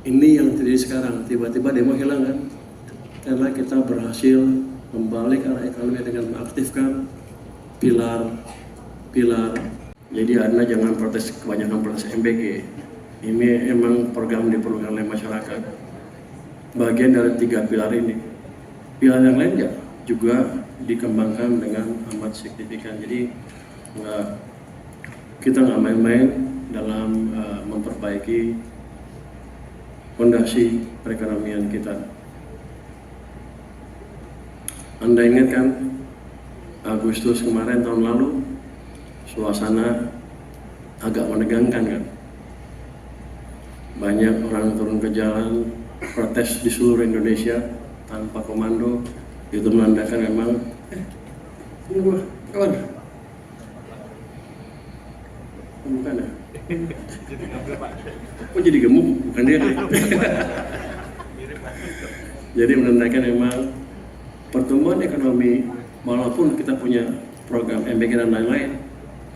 Ini yang terjadi sekarang, tiba-tiba demo hilang kan? Karena kita berhasil membalik arah ekonomi dengan mengaktifkan pilar. Jadi Anda jangan protes, kebanyakan protes MBG. Ini emang program diperlukan oleh masyarakat. Bagian dari 3 pilar ini. Pilar yang lain juga dikembangkan dengan amat signifikan. Jadi kita nggak main-main dalam memperbaiki fondasi perekonomian kita. Anda ingat kan Agustus kemarin tahun lalu suasana agak menegangkan kan? Banyak orang turun ke jalan protes di seluruh Indonesia tanpa komando. Itu menandakan memang ini gua kawan. Bukan ya? Oh jadi gemuk, bukan dia. Jadi menandakan memang pertumbuhan ekonomi, walaupun kita punya program MBG dan lain-lain,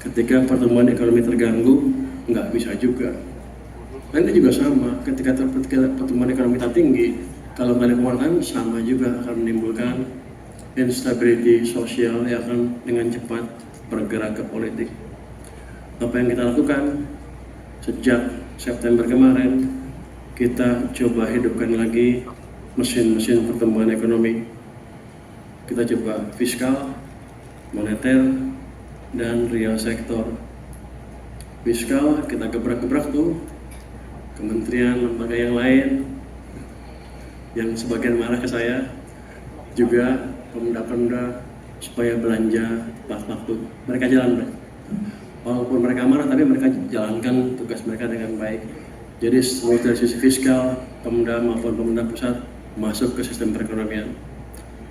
ketika pertumbuhan ekonomi terganggu, nggak bisa juga. Nanti juga sama, ketika pertumbuhan ekonomi kita tinggi, kalau nggak ada kemampuan sama juga akan menimbulkan instability sosial yang akan dengan cepat bergerak ke politik. Apa yang kita lakukan sejak September kemarin, kita coba hidupkan lagi mesin-mesin pertumbuhan ekonomi. Kita coba fiskal, moneter, dan real sektor. Fiskal kita gebrak-gebrak tuh kementerian, lembaga yang lain, yang sebagian marah ke saya, juga pemuda-pemuda supaya belanja tepat waktu. Mereka jalan, walaupun mereka marah, tapi mereka jalankan tugas mereka dengan baik. Jadi dari sisi fiskal, pemuda maupun pemerintah pusat masuk ke sistem perekonomian.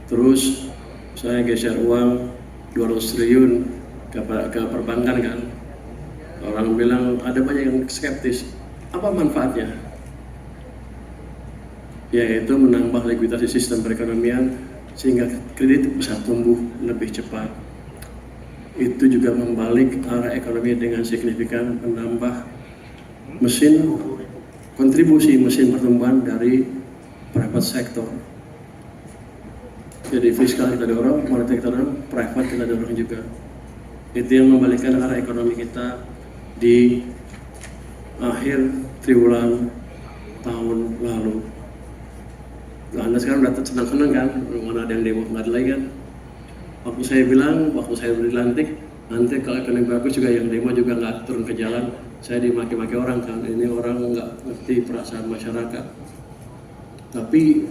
Terus saya geser uang 200 triliun ke perbankan kan. Orang bilang ada banyak yang skeptis. Apa manfaatnya? Yaitu menambah likuiditas di sistem perekonomian sehingga kredit bisa tumbuh lebih cepat. Itu juga membalik arah ekonomi dengan signifikan, menambah kontribusi mesin pertumbuhan dari private sector. Jadi fiskal kita dorong, moneter kita dorong, private kita dorong juga. Itu yang membalikkan arah ekonomi kita di akhir triwulan tahun lalu. Nah, Anda sekarang udah senang-senang kan? Mana ada yang demo, nggak ada lagi kan? Waktu saya bilang, waktu saya dilantik, nanti kalau ekonomi bagus juga yang demo juga nggak turun ke jalan. Saya dimaki-maki orang kan, ini orang nggak ngerti perasaan masyarakat. Tapi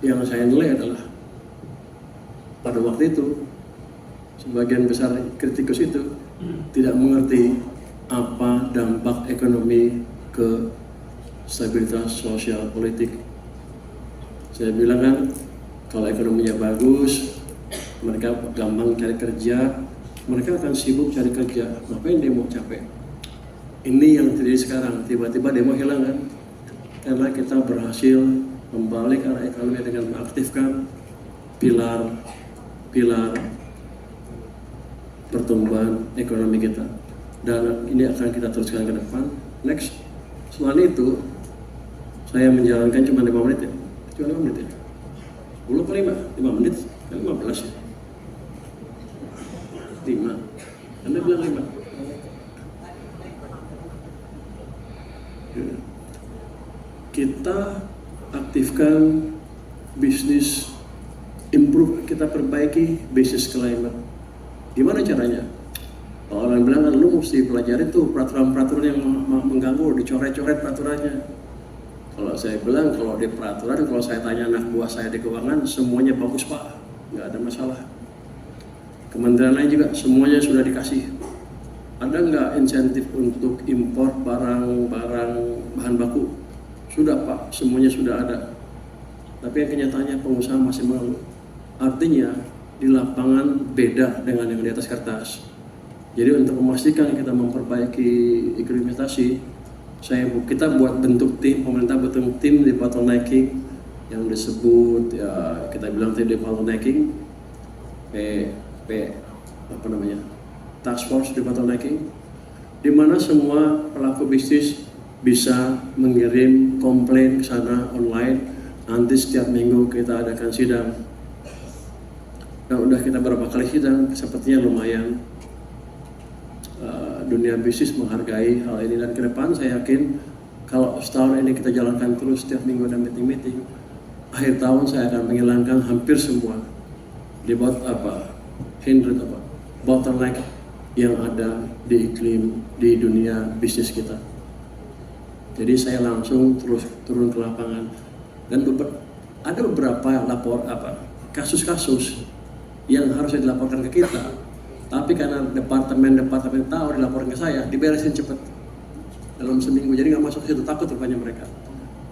yang saya nilai adalah pada waktu itu sebagian besar kritikus itu tidak mengerti apa dampak ekonomi ke stabilitas sosial politik. Saya bilang kan, kalau ekonominya bagus, mereka gampang cari kerja, mereka akan sibuk cari kerja. Ngapain demo capek? Ini yang terjadi sekarang, tiba-tiba demo hilang kan? Karena kita berhasil membalik arah ekonomi dengan mengaktifkan pilar pertumbuhan ekonomi kita. Dan ini akan kita teruskan ke depan. Next, setelah itu saya menjalankan cuma 5 menit ya. Cuma 5 menit ya. 10 kali 5 menit, kan 15 ya. 5. Anda bilang 5. Kita aktifkan bisnis, improve, kita perbaiki bisnis climate. Gimana caranya? Kalau orang bilang kan lu mesti pelajari tuh peraturan-peraturan yang mengganggu, dicoret-coret peraturannya. Kalau saya bilang, kalau di peraturan, kalau saya tanya anak buah saya di keuangan, semuanya bagus Pak, nggak ada masalah. Kementerian lain juga semuanya sudah dikasih. Ada nggak insentif untuk impor barang-barang bahan baku? Sudah Pak, semuanya sudah ada. Tapi yang kenyataannya pengusaha masih mengeluh. Artinya di lapangan beda dengan yang di atas kertas. Jadi untuk memastikan kita memperbaiki implementasi, kita buat bentuk tim, pemerintah bentuk tim di bottlenecking yang disebut ya kita bilang tadi bottlenecking, task force di bottlenecking, di mana semua pelaku bisnis bisa mengirim komplain ke sana online. Nanti setiap minggu kita adakan sidang. Nah, udah kita berapa kali sidang, sepertinya lumayan. Dunia bisnis menghargai hal ini, dan ke depan saya yakin kalau setahun ini kita jalankan terus setiap minggu ada meeting-meeting, akhir tahun saya akan menghilangkan hampir semua bottleneck yang ada di iklim di dunia bisnis kita. Jadi saya langsung terus turun ke lapangan, dan ada beberapa kasus-kasus yang harus dilaporkan ke kita, tapi karena departemen tahu dilaporkan ke saya, diberesin cepat dalam seminggu, jadi nggak masuk situ, takut rupanya mereka.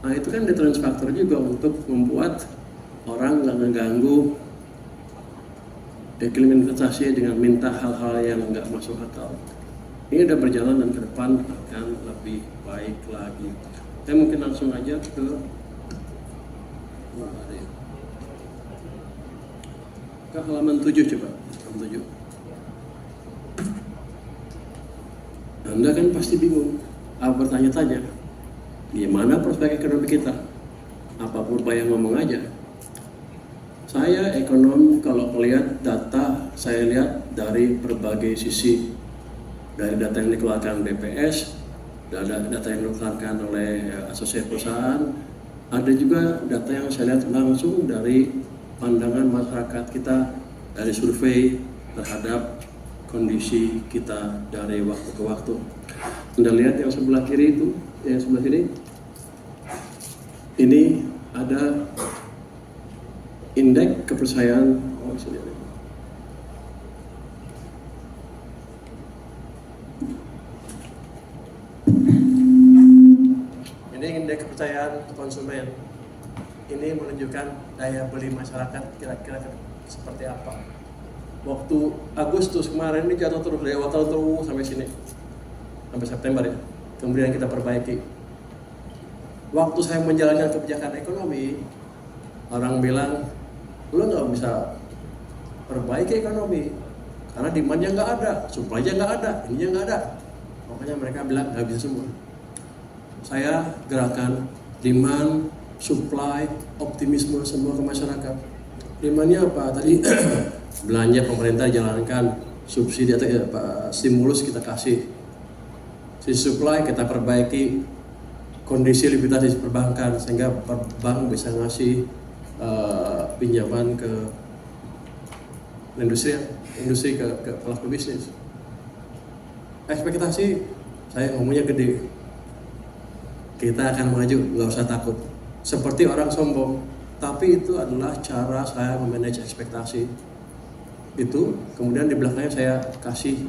Nah, itu kan deterrence factor juga untuk membuat orang nggak mengganggu iklim investasi dengan minta hal-hal yang nggak masuk akal. Ini udah berjalan dan ke depan akan lebih baik lagi. Saya mungkin langsung aja ke halaman 7 coba. Halaman 7. Anda kan pasti bingung, bertanya-tanya, gimana prospek ekonomi kita? Apa purba yang ngomong aja? Saya ekonom, kalau melihat data, saya lihat dari berbagai sisi. Dari data yang dikeluarkan BPS, data yang dikeluarkan oleh asosiasi perusahaan, ada juga data yang saya lihat langsung dari pandangan masyarakat kita, dari survei terhadap kondisi kita dari waktu ke waktu. Anda lihat yang sebelah kiri itu, yang sebelah sini, ini ada indeks kepercayaan. Ini indeks kepercayaan konsumen. Ini menunjukkan daya beli masyarakat kira-kira seperti apa. Waktu Agustus kemarin ini jatuh terus, dari awal tahun terus sampai sini, sampai September ya. Kemudian kita perbaiki. Waktu saya menjalankan kebijakan ekonomi, orang bilang, lo nggak bisa perbaiki ekonomi karena demand-nya nggak ada, supply-nya nggak ada, ininya nggak ada. Pokoknya mereka bilang nggak bisa semua. Saya gerakan demand, supply, optimisme semua ke masyarakat. Demand-nya apa? Tadi belanja pemerintah jalankan, subsidi atau stimulus kita kasih. Sisi supply kita perbaiki, kondisi likuiditas di perbankan sehingga bank bisa ngasih pinjaman ke industri ke pelaku bisnis. Ekspektasi saya ngomongnya gede. Kita akan maju, nggak usah takut. Seperti orang sombong, tapi itu adalah cara saya memanage ekspektasi. Itu kemudian di belakangnya saya kasih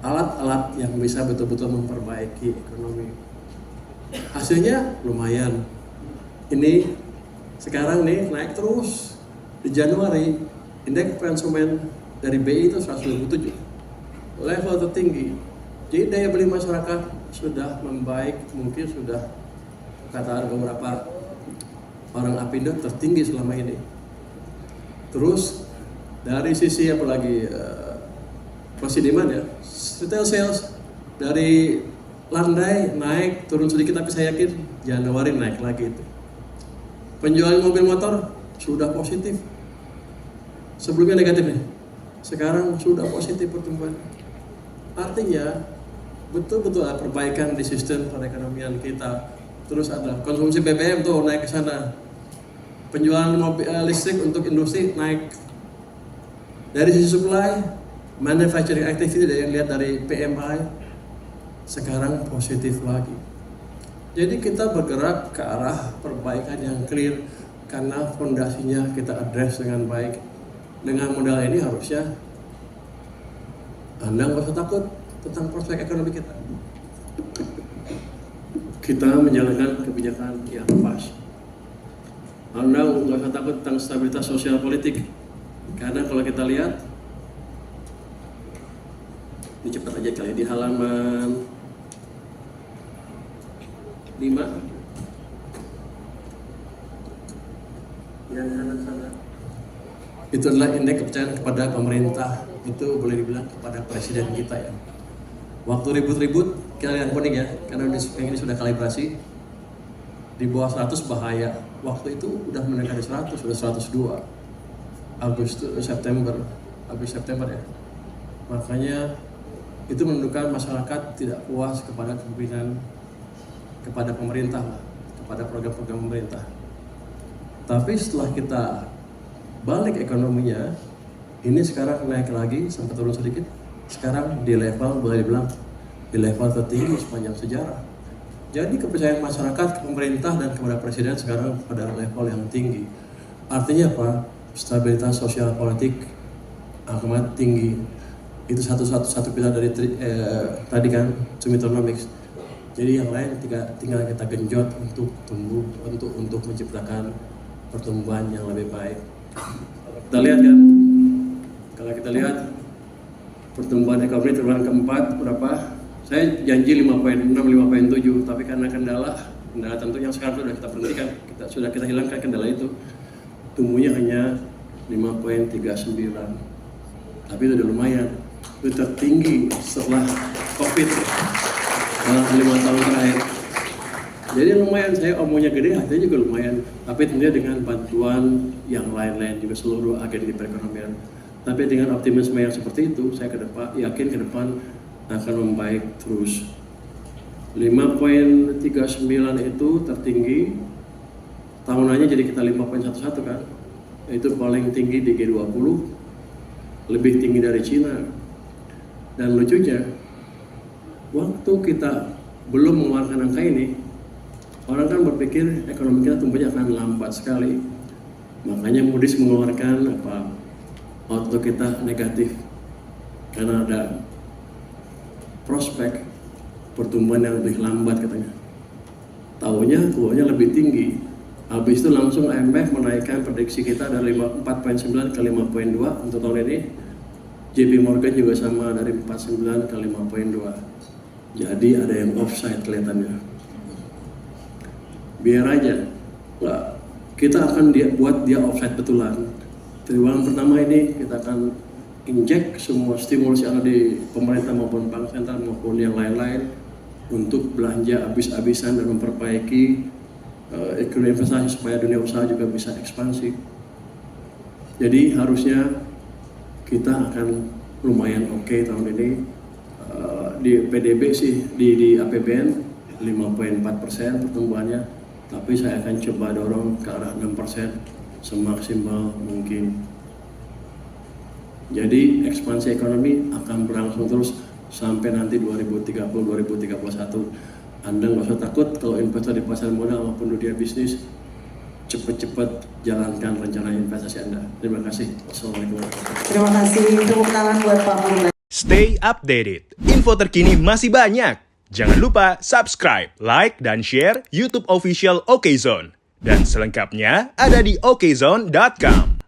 alat-alat yang bisa betul-betul memperbaiki ekonomi. Hasilnya lumayan. Ini sekarang nih naik terus. Di Januari indeks konsumen dari BI itu 127, level tertinggi. Jadi daya beli masyarakat sudah membaik, mungkin sudah kata beberapa orang Apindo tertinggi selama ini. Terus dari sisi apalagi masih demand ya, retail sales dari landai naik turun sedikit, tapi saya yakin Januari naik lagi itu. Penjualan mobil motor sudah positif, sebelumnya negatif nih, sekarang sudah positif pertumbuhan. Artinya betul-betul ada perbaikan di sistem perekonomian kita. Terus ada konsumsi BBM tuh naik ke sana, penjualan mobil listrik untuk industri naik. Dari sisi supply, manufacturing activity yang lihat dari PMI sekarang positif lagi. Jadi kita bergerak ke arah perbaikan yang clear karena fondasinya kita address dengan baik. Dengan modal ini harusnya Anda nggak usah takut tentang prospek ekonomi kita. Kita menjalankan kebijakan yang pas. Anda nggak usah takut tentang stabilitas sosial politik, karena kalau kita lihat, ini cepat aja kali, di halaman 5 yang sana. Itu adalah indeks kepercayaan kepada pemerintah. Itu boleh dibilang kepada presiden kita ya. Waktu ribut-ribut kita lihat kuning ya, karena yang ini sudah kalibrasi. Di bawah 100 bahaya. Waktu itu udah mendekati 100, sudah 102. Agustus September ya. Makanya itu menunjukkan masyarakat tidak puas kepada kepemimpinan, kepada pemerintah, kepada program-program pemerintah. Tapi setelah kita balik ekonominya, ini sekarang naik lagi, sempat turun sedikit. Sekarang di level, boleh dibilang, di level tertinggi sepanjang sejarah. Jadi kepercayaan masyarakat ke pemerintah dan kepada presiden sekarang pada level yang tinggi. Artinya apa? Stabilitas sosial politik amat tinggi. Itu satu pilar dari tadi kan, Sumitonomics. Jadi yang lain tinggal kita genjot untuk tumbuh, untuk menciptakan pertumbuhan yang lebih baik. Kita lihat kan, kalau kita lihat pertumbuhan ekonomi triwulan keempat berapa? Saya janji 5,6, 5,7, tapi karena kendala tentu yang sekarang sudah kita berhentikan, sudah kita hilangkan kendala itu, tumbuhnya hanya 5,39. Tapi itu udah lumayan, itu tertinggi setelah COVID dalam 5 tahun terakhir. Jadi lumayan, saya omongnya gede, hatinya juga lumayan. Tapi tentunya dengan bantuan yang lain-lain juga seluruh agen di perekonomian. Tapi dengan optimisme yang seperti itu, saya yakin ke depan akan membaik terus. 5,39 itu tertinggi, tahunannya jadi kita 5,11 kan. Itu paling tinggi di G20, lebih tinggi dari Cina. Dan lucunya, waktu kita belum mengeluarkan angka ini, orang kan berpikir ekonomi kita tumbuhnya akan lambat sekali. Makanya Moody's mengeluarkan outlook kita negatif. Karena ada prospek pertumbuhan yang lebih lambat katanya. Tahunya keluarnya lebih tinggi. Habis itu langsung IMF menaikkan prediksi kita dari 4,9 ke 5,2 untuk tahun ini. JP Morgan juga sama dari 4,9 ke 5,2. Jadi ada yang offside kelihatannya. Biar aja. Kita akan buat dia offside betulan. Triwulan pertama ini kita akan injek semua stimulus yang ada di pemerintah maupun bank sentral maupun yang lain-lain untuk belanja habis-habisan dan memperbaiki ekonomi investasi supaya dunia usaha juga bisa ekspansi. Jadi harusnya kita akan lumayan oke tahun ini. Di PDB sih, di APBN 5,4% pertumbuhannya, tapi saya akan coba dorong ke arah 6% semaksimal mungkin. Jadi ekspansi ekonomi akan berlangsung terus sampai nanti 2030-2031. Anda nggak usah takut kalau investor di pasar modal maupun dunia bisnis, cepat-cepat jalankan rencana investasi Anda. Terima kasih. Assalamualaikum. Terima kasih. Tepuk tangan buat Pak Purba. Stay updated. Info terkini masih banyak. Jangan lupa subscribe, like, dan share YouTube official OKZone. Dan selengkapnya ada di okezone.com.